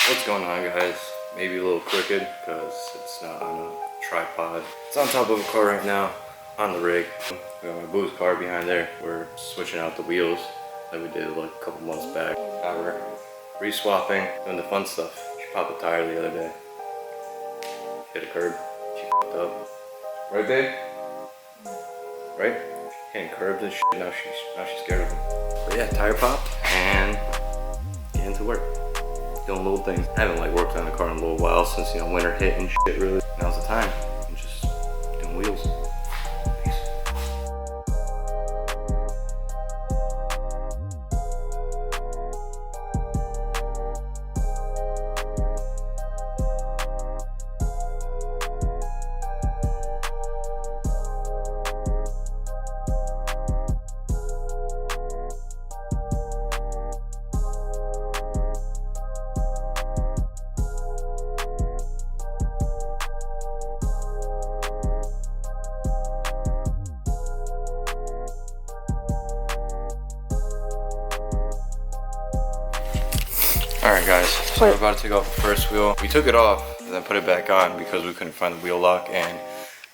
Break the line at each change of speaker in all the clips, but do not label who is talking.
What's going on, guys? Maybe a little crooked because it's not on a tripod. It's on top of a car right now on the rig. We got my boo's car behind there. We're switching out the wheels that we did like a couple months back. Now we're re-swapping, doing the fun stuff. She popped a tire the other day. Hit a curb. She f***ed up. Right, babe? Right? Hitting curbs and shit. Now she's scared of them. But yeah, tire popped and getting to work. Doing little things. I haven't like worked on the car in a little while since, you know, winter hit and shit really. Now's the time. I'm just doing wheels. Peace. Alright guys, so we're about to take off the first wheel. We took it off and then put it back on because we couldn't find the wheel lock and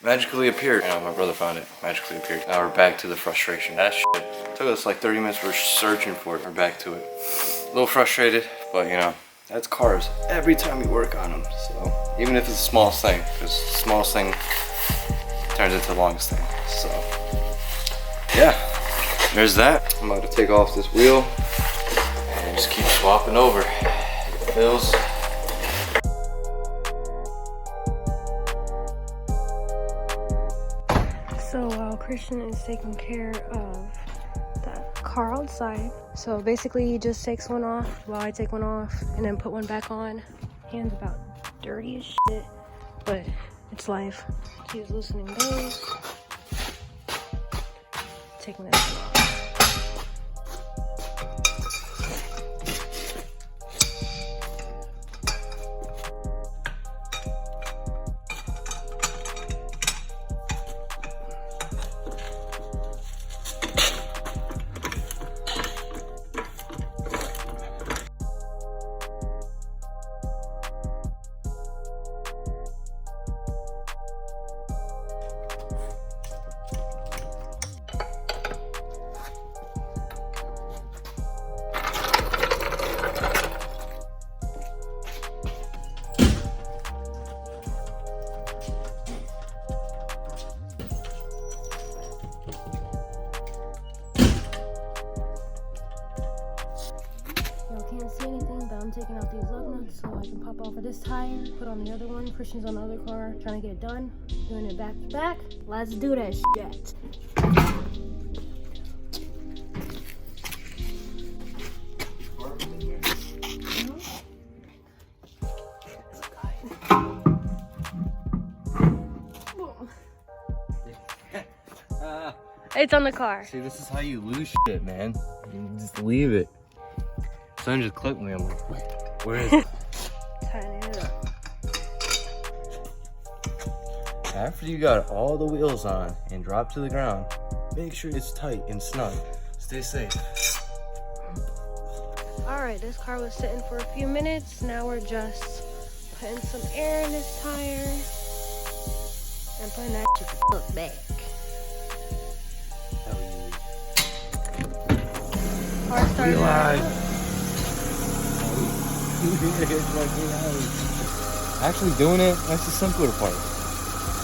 magically appeared. You know, my brother found it, magically appeared. Now we're back to the frustration. That shit took us like 30 minutes, we're searching for it. We're back to it. A little frustrated, but you know, that's cars every time we work on them. So even if it's the smallest thing, because the smallest thing turns into the longest thing. So yeah, there's that. I'm about to take off this wheel. Just keep swapping over. Fills.
So while Christian is taking care of that car outside, so basically he just takes one off while I take one off and then put one back on. Hand's about dirty as shit, but it's life. He's loosening those, taking that one off. Can't see anything, but I'm taking out these lug nuts so I can pop off of this tire, put on the other one. Christian's on the other car, trying to get it done. Doing it back to back. Let's do that shit. It's on the car.
See, this is how you lose shit, man. You just leave it. Son just clipped me. I'm like, wait, where is it?
Tighten it up.
After you got all the wheels on and drop to the ground, make sure it's tight and snug. Stay safe.
Alright, this car was sitting for a few minutes. Now we're just putting some air in this tire and putting that shit back. Car started.
Actually doing it, that's the simpler part.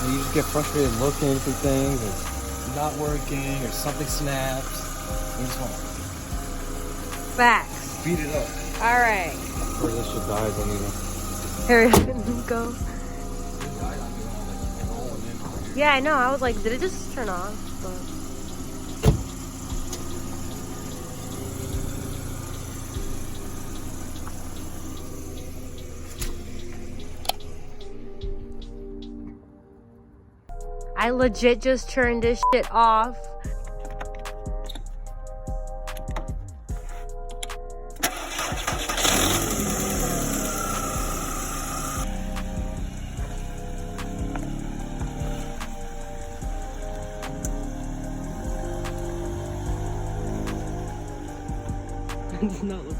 You just get frustrated looking for things, it's not working, or something snaps. You just want to
Facts.
speed it up.
Alright.
Before this shit dies, I need to.
Here we go. Yeah, I know. I was like, did it just turn off? But I legit just turned this shit off. It does not look